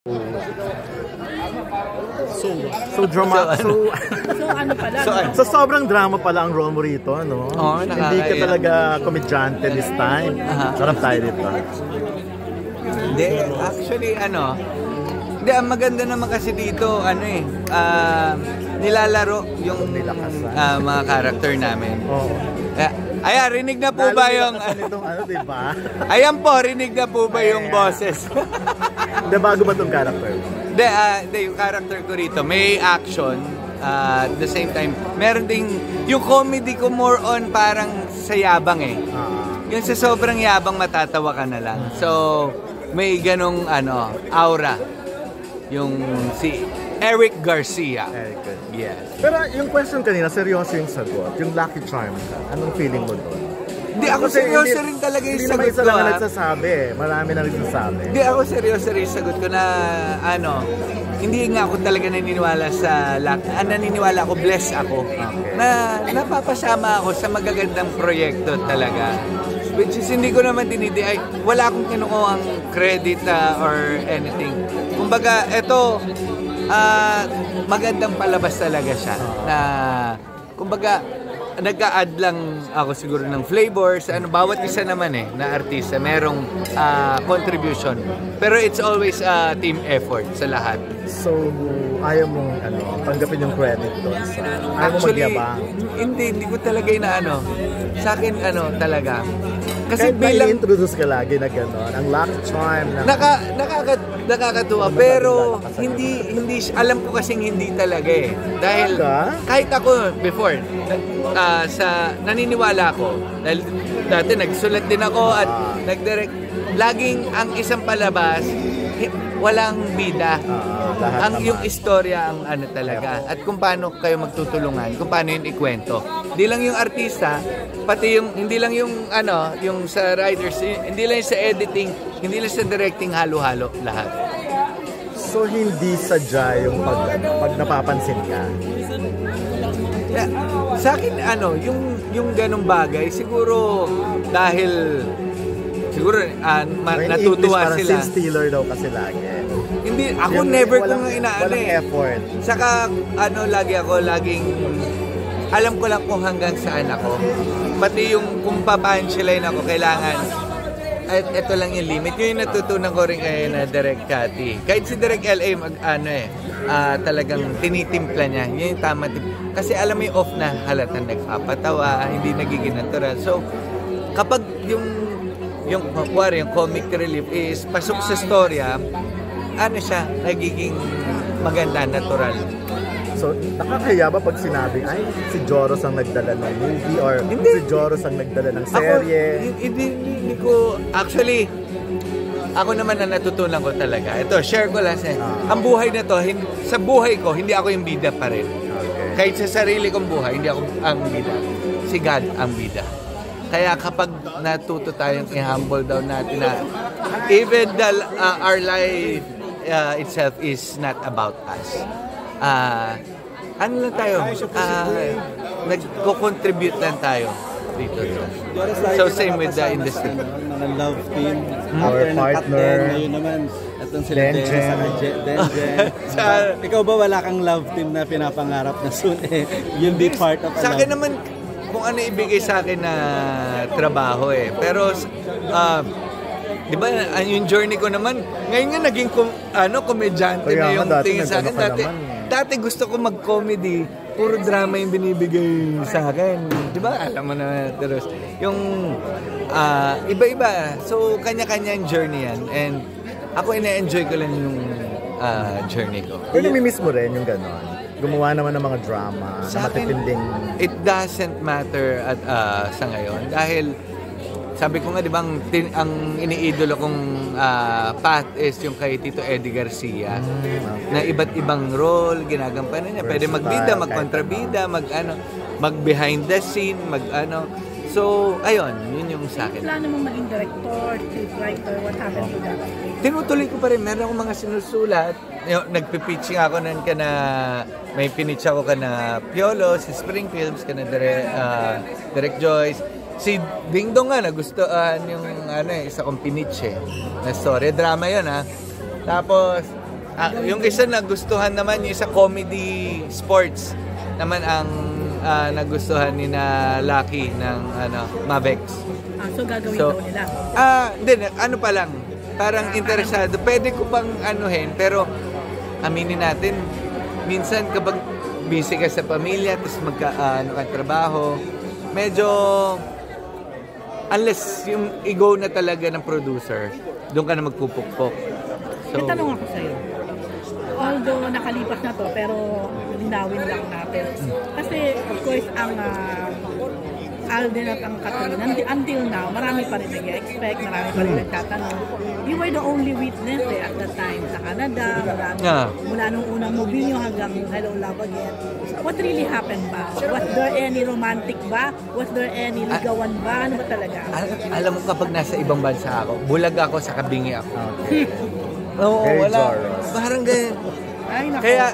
So drama. So ano pala? So sobrang drama pala ang role mo rito, ano? Oo, hindi ka talaga komedyante this time. Sarap tayo dito. Hindi, actually hindi, ang maganda naman kasi dito, nilalaro yung mga character namin. Oo. Ayan, rinig na po ba yung... diba? Ayan po, rinig na po ba yung boses? Hindi, bago ba itong character? Hindi, yung character ko rito, may action. At the same time, meron ding... Yung comedy ko more on parang sayabang eh. Yung sa sobrang yabang matatawa ka na lang. So, may ganong aura. Yung si Eric Garcia. Yes. Pero yung question kanina, seryoso yung sagot. Yung Lucky Charm ka. Anong feeling mo doon? Hindi, ako seryoso rin talaga yung sagot ko. Hindi naman isa lang na nagsasabi. Marami na nagsasabi. Hindi, ako seryoso rin yung sagot ko na hindi nga ako talaga naniniwala sa luck. Naniniwala ako, blessed ako. Okay. Na napapasama ako sa magagandang proyekto talaga. Which is hindi ko naman wala akong kinukuha ang credit or anything. Kumbaga, ito, magandang palabas talaga siya na kumbaga nagka-add lang ako siguro ng flavors, bawat isa naman na artista merong contribution, pero it's always a team effort sa lahat. So ayaw mong tanggapin yung credit doon sa ayaw mo magyabang? Hindi ko talaga sa akin talaga kasi kahit bilang introduce ka lagi na gano'n, ang Lucky Charm na nakakatuwa, pero hindi alam ko kasing hindi talaga dahil kahit ako before naniniwala ako dahil dati nagsulat din ako at nagdirect, laging ang isang palabas walang bida. Yung istorya ang talaga. At kung paano kayo magtutulungan, kung paano yun ikwento. Hindi lang yung artista, pati yung, hindi lang yung yung sa writers, hindi lang sa editing, hindi lang sa directing, halo-halo lahat. So hindi sadya yung pag napapansin ka? Sa akin, yung ganong bagay, siguro dahil natutuwa English, sila. Scene stealer daw kasi lagi. Hindi, ako never kong walang effort. Saka, laging, alam ko lang kung hanggang saan ako. Pati yung kung pa-punchline ako, kailangan, ito lang yung limit. Yun yung natutunan ko rin kay na Direk Cathy. Kahit si Direk LA, talagang tinitimpla niya. Yun yung tama. Kasi alam mo yung off na halatang nagpapatawa, hindi nagiging natural. So, kapag yung comic relief is pasok sa storya, siya, nagiging maganda, natural. So, nakakaya ba pag sinabing, ay, si Joros ang nagdala ng movie or si Joros ang nagdala ng serye? Hindi ko, actually, ako naman na natutunan ko talaga. Ito, share ko lang ang buhay na to, sa buhay ko, hindi ako yung bida pa rin. Okay. Kahit sa sarili kong buhay, hindi ako ang bida. Si God ang bida. Kaya kapag natuto tayong i-humble down natin na even our life itself is not about us. Lang tayo, nagko-contribute lang tayo dito. So same with the industry. Mga love team, our partner, ngayon naman, atong sila Denjen. Ikaw ba wala kang love team na pinapangarap na soon you'll be part of sa akin naman, kung ano ibigay sa akin na trabaho pero di ba yung journey ko naman ngayon nga naging komedyante na yung tingin sa akin dati gusto ko mag-comedy, puro drama yung binibigay sa akin, di ba alam mo na Teros, yung iba-iba, so kanya-kanya yung journey yan, and ako ina-enjoy ko lang yung journey ko. Pero namimiss mo rin yung gano'n? Gumawa naman ng mga drama sa na matitinding... It doesn't matter sa ngayon dahil sabi ko nga, di ba, ang iniidolo kong path is yung kay Tito Eddie Garcia na iba't ibang role ginagampanan niya. Pwede magbida, magkontrabida, mag-behind the scene, So, ayun, yun yung sa akin. Plano mong maging director, scriptwriter, what happened to that? Tinutuloy ko pa rin. Meron akong mga sinusulat. Nagpipitching ako may pinitch ako Piolo, si Spring Films, Direct Joyce. Si Ding Dong nga, nagustuhan yung isa kong pinitch na story. Drama yun Tapos, Yung isa nagustuhan naman, yung isa comedy sports naman ang nagustuhan ni na Lucky ng Mavex. So gagawin So, daw nila. Hindi, ano pa lang, parang interesado. Pwede ko pang anuhin, pero aminin natin, minsan kapag busy ka sa pamilya, tapos trabaho, medyo, unless yung ego na talaga ng producer, doon ka na magpupukpok. May tanong ako sa'yo. Although nakalipas na to, pero linawin lang natin. Kasi, of course, ang Alden at ang Catherine, until now, marami pa rin nag-expect, marami pa rin nagtatanong. You were the only witness at that time sa Canada, mula nung unang movie nyo hanggang Hello Love Again. What really happened ba? Was there any romantic ba? Was there any ligawan ba? Ano ba talaga? Alam mo kapag nasa ibang bansa ako, bulag ako sa kabingi ako. Oo, Very wala. Joros. Parang ganyan. Ay, nako. Kaya,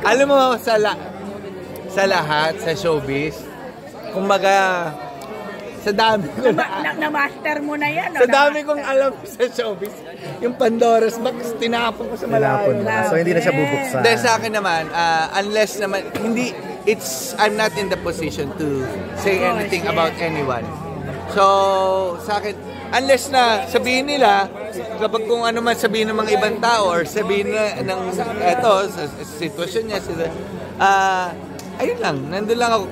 alam mo, sa lahat, sa showbiz, kumbaga, sa dami ko Na-master mo na yan. sa dami kong alam sa showbiz, yung Pandora's Box, tinapon ko sa malayo. Tinapon mo. So hindi na siya bubuksan. Dahil sa akin naman, unless naman, I'm not in the position to say anything about anyone. So, sa akin, unless na sabihin nila, kapag kung ano man sabihin ng mga ibang tao or sabihin na sa sitwasyon niya, ayun lang, nandun lang ako,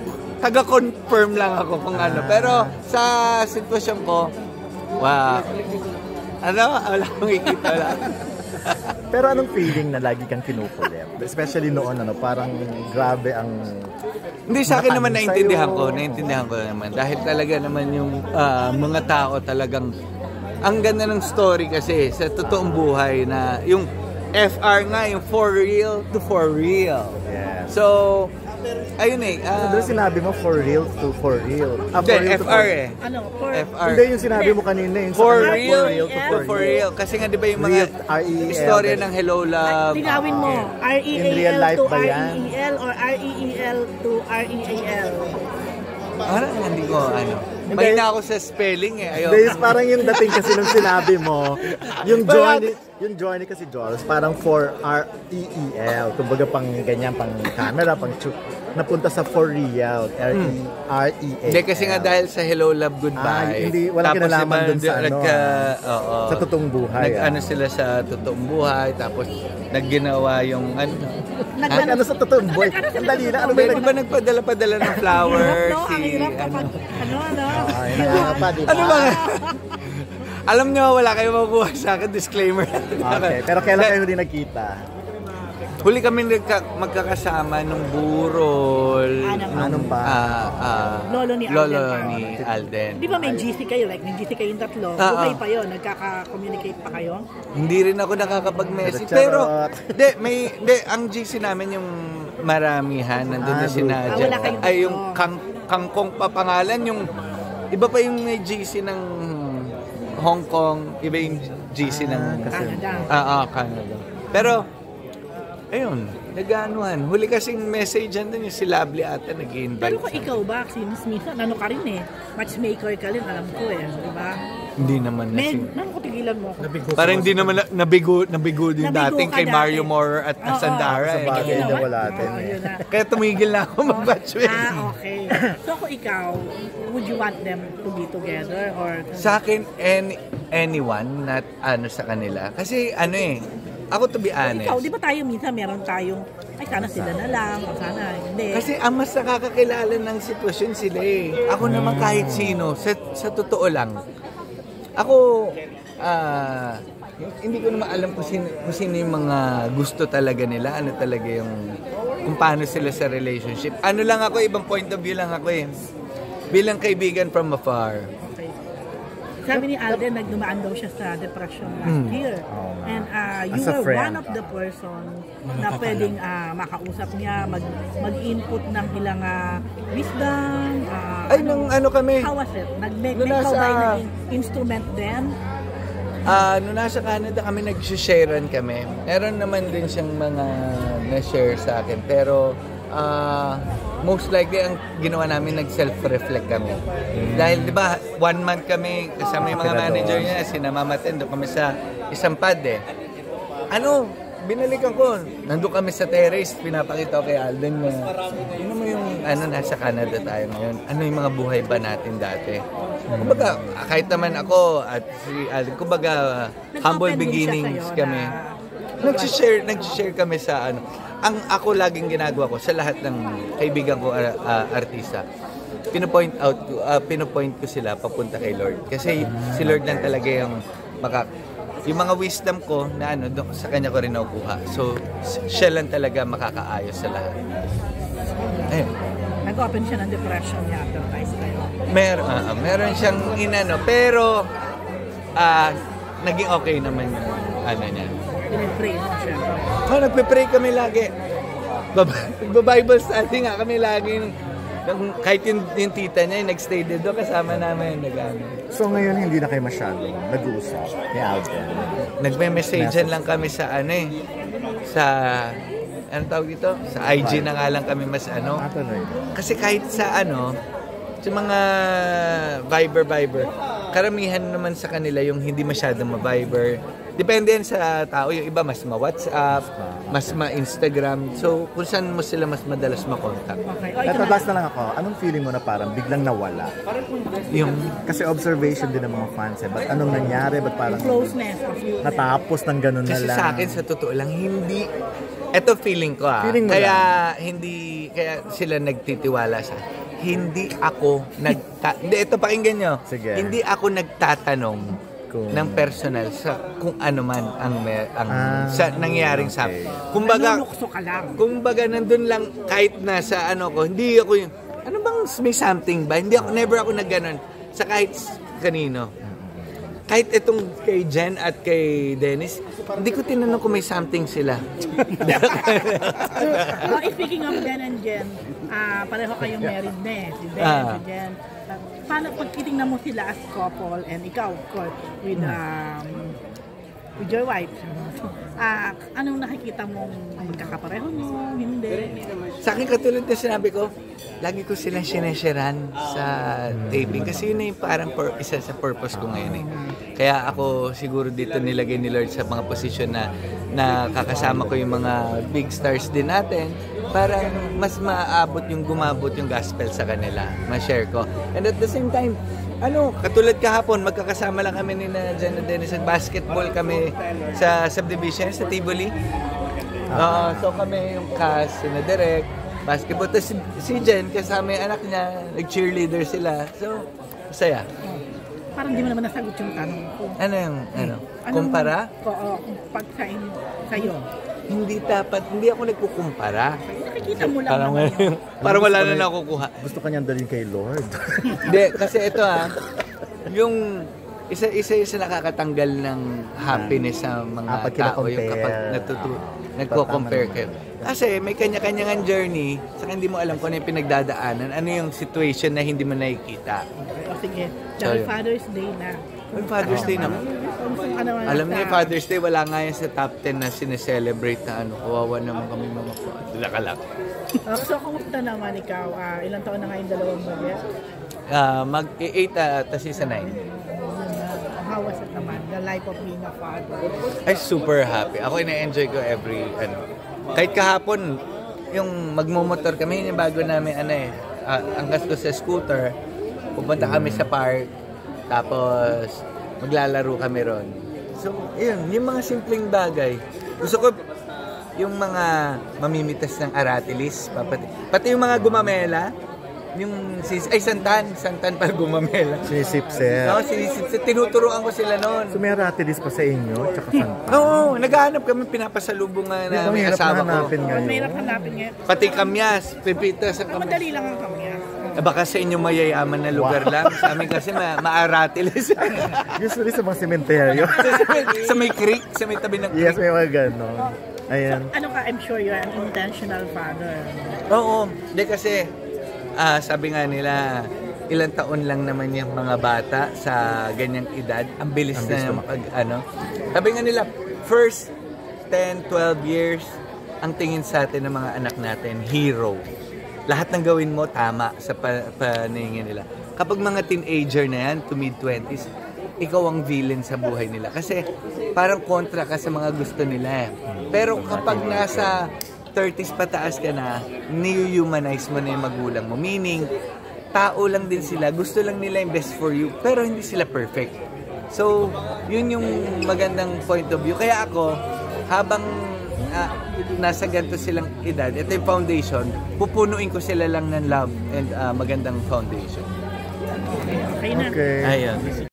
taga-confirm lang ako kung ano. Pero sa sitwasyon ko, wala akong ikita lang. Pero anong feeling na lagi kang kinukulit? Especially noon, parang grabe ang... Hindi, sa akin naman nakaano naintindihan ko naman. Dahil talaga naman yung mga tao talagang, ang ganda ng story kasi sa totoong buhay na yung FR nga, yung for real to for real. Yes. So, ayun Pero sinabi mo for real to for real. FR Ano? For FR. Hindi yung sinabi mo kanina. Yung For sa kanila, real to for real. Kasi nga di ba yung mga Real, istorya ng Hello Love. Tinawin mo, In real R-E-A-L life to ba yan? R-E-E-L or R-E-E-L to R-E-A-L? Parang hindi ko may na ako sa spelling Ayoko. Dahil parang yung dating kasi nung sinabi mo, yung Johnny kasi Joros, parang for R-E-E-L. Kumbaga pang ganyan, pang camera, pang napunta sa for real, R-E-A-L. Hindi kasi nga dahil sa Hello Love Goodbye. Hindi, walang kinalaman dun sa sa totoong buhay. Nag-ano sila sa totoong buhay, tapos nagginawa yung Ano sa totoong buhay? Ang dali na. Ano ba Di ba nagpadala-padala ng flowers? Ang hirap kapag, Ano ba? Alam nyo, wala kayo makuha sa akin, disclaimer. Okay, pero kailan kayo rin nagkita? Huli kami magkakasama nung burol. Anong ba? Lolo ni Alden. Di ba may GC kayo? Like, may GC kayong tatlo. Buhay pa yun. Nagkaka-communicate pa kayo? Hindi rin ako nakakapag-message. Charot. Pero, ang GC namin yung maramihan. Nandun na si Nadia. Wala kayong Ay, yung kangkong pa pangalan. Yung, iba pa yung may GC ng Hong Kong. Iba yung GC ng Canada. Canada. Pero, ayun, nag-anuhan. Huli kasing message doon yung si Lovely ata nag-invite. Pero kung ikaw ba, minsan, ano ka rin matchmaker ka rin, alam ko di ba? Hindi naman na Naku, tigilan mo ako. parang hindi naman nabigo din Nabigo dating ka kay dati. Mario Moore at Sandara. Sa bagay na wala din. Yun na. Kaya tumigil na ako mag-batchmate. Okay. So kung ikaw, would you want them to be together? Or Sa akin, anyone not sa kanila. Kasi ako to be honest. ikaw, di ba tayo minsan meron tayong, ay sana sila na lang, o sana hindi. Kasi ang mas nakakakilala ng sitwasyon sila Ako naman kahit sino, sa totoo lang. Ako, hindi ko naman alam kung sino yung mga gusto talaga nila, ano talaga yung, kung paano sila sa relationship. Ano lang ako, ibang point of view lang ako bilang kaibigan from afar. Okay. Sabi ni Alden, nagdumaan daw siya sa depression last year. And you As a were friend. one of the person na pwedeng makausap niya, mag-input ng ilang wisdom. Nung ano kami, How was it? Nag-make Nung ikaw ba nasa- naging instrument din? nung nasa Canada kami, nag-sharean kami. Meron naman din siyang mga na-share sa akin. Pero, most likely, ang ginawa namin, nag-self-reflect kami. Dahil, di ba, 1 month kami, kasama yung mga Sila manager doon. niya, sinamamatin, doon kami sa isang pad binalikan ko. Nandun kami sa terrace, pinapakita ko kay Alden na, yun mo yung, nasa Canada tayo ngayon. Ano yung mga buhay ba natin dati? Kumbaga, kahit naman ako at si Alden, kumbaga, humble beginnings kami. Nag-share kami sa Ang ako laging ginagawa ko sa lahat ng kaibigan ko artista, pinopoint ko sila papunta kay Lord. Kasi si Lord lang talaga yung yung mga wisdom ko na sa kanya ko rin nakukuha. So, siya lang talaga makakaayos sa lahat. Ayun. Nag-open siya ng depression niya after Vice kayo. Meron siyang pero naging okay naman yung niya. Pinipray mo siya. Nagpe-pray kami lagi. Bible study nga kami lagi. Kahit yung tita niya, nag-stay dito kasama namin. So ngayon, hindi na kayo masyado nag-uusap ni Alden? Nagme-messagean lang kami sa sa tawag dito? Sa IG na nga lang kami mas Kasi kahit sa sa mga Viber, karamihan naman sa kanila yung hindi masyadong ma-Viber. Depende yan sa tao. Yung iba mas ma-WhatsApp, mas ma-Instagram. So, kung saan mo sila mas madalas makontak. Okay. Ito, last na lang ako. Anong feeling mo na parang biglang nawala? Kasi observation din ng mga fans. Ba't anong nangyari? Ba't parang closeness natapos ng ganun na lang? Kasi sa akin, sa totoo lang, hindi. Ito feeling ko Feeling mo kaya lang. Kaya sila nagtitiwala sa hindi ako ito pakinggan nyo. Sige. Hindi ako nagtatanong ng personal sa kung ano man ang sa nangyaring sa kumbaga nanunukso ka lang. Kumbaga nandun lang kahit nasa hindi ako yung may something ba, never ako nagganon sa kahit kanino. Kahit itong kay Jen at kay Dennis, hindi ko tinanong kung may something sila. Speaking of Den and Jen, pareho kayong married na si Den, si Jen. Paano pag titingnan mo sila as couple and ikaw, of course, with your wife, anong nakikita mong magkakapareho mo, hindi? Sa akin, katulad na sinabi ko, lagi ko silang sinesharean sa taping kasi yun na yung parang isa sa purpose ko ngayon . Kaya ako siguro dito nilagay ni Lord sa mga posisyon na kakasama ko yung mga big stars din natin para mas gumabot yung gospel sa kanila, ma-share ko. And at the same time, katulad kahapon, magkakasama lang kami ni Jen and Dennis at basketball kami sa subdivision, sa Tivoli. So kami yung cast, na direct, basketball. Tapos si Jen, kasama yung anak niya, nag-cheerleader sila. So, masaya. Parang di mo naman nasagot yung tanong ko. Kumpara? Oo, pag sa'yo. Hindi ako nagkukumpara. Nakikita mo lang naman yun. Parang wala na nakukuha. Gusto ka niyang dalhin kay Lord. Hindi, kasi ito yung isa nakakatanggal ng happiness sa mga tao yung kapag nagko-compare kayo. Kasi may kanya-kanyang journey, saka hindi mo alam kung ano yung pinagdadaanan, ano yung situation na hindi mo nakikita. O sige, dahil Father's Day na. Father's Day naman. Alam niyo, Father's Day, wala nga yan sa top 10 na sineselebrate na kawawa naman kami mga po. Dala. So, kumusta naman ikaw? Ilang taon na ngayon dalawang bagay? Mag-8 tas isa 9. How was it naman? The life of being a father? Ay, super happy. Ako ina-enjoy ko kahit kahapon, yung magmumotor kami, yung bago namin, ang gasto sa scooter, pupunta kami sa park, tapos maglalaro kami ron. So, yun, yung mga simpleng bagay. Gusto ko yung mga mamimitas ng aratilis, pati yung mga gumamela, yung santan para gumamela. Sinisipsip. Sinisipsip. Tinuturuan ko sila noon. So may aratilis pa sa inyo, tsaka santan? Oo, naghahanap kami, pinapasalubong na may asawa ko. Mahirap hanapin ngayon. Pati kamyas, pipitas ang kamyas. Madali lang ang kamyas. Baka sa inyo mayayaman na lugar lang. Sa amin kasi maaratilis. Usually sa mga sementeryo. Sa may creek, sa may tabi ng Yes, creek. may mga ganon. Ayan. So, I'm sure you're an intentional father. Oo, hindi kasi sabi nga nila, ilang taon lang naman yung mga bata sa ganyang edad. Ang bilis na Sabi nga nila, first 10, 12 years, ang tingin sa atin ng mga anak natin, hero. Lahat ng gawin mo, tama sa paningin nila. Kapag mga teenager na yan, to mid-20s, ikaw ang villain sa buhay nila. Kasi parang kontra ka sa mga gusto nila. Pero kapag nasa 30s pataas ka na, ni-humanize mo na yung magulang mo. Meaning, tao lang din sila, gusto lang nila yung best for you, pero hindi sila perfect. So, yun yung magandang point of view. Kaya ako, habang nasa ganito silang edad, ito yung foundation, pupunuin ko sila lang ng love and magandang foundation. Okay na. Okay. Ayun.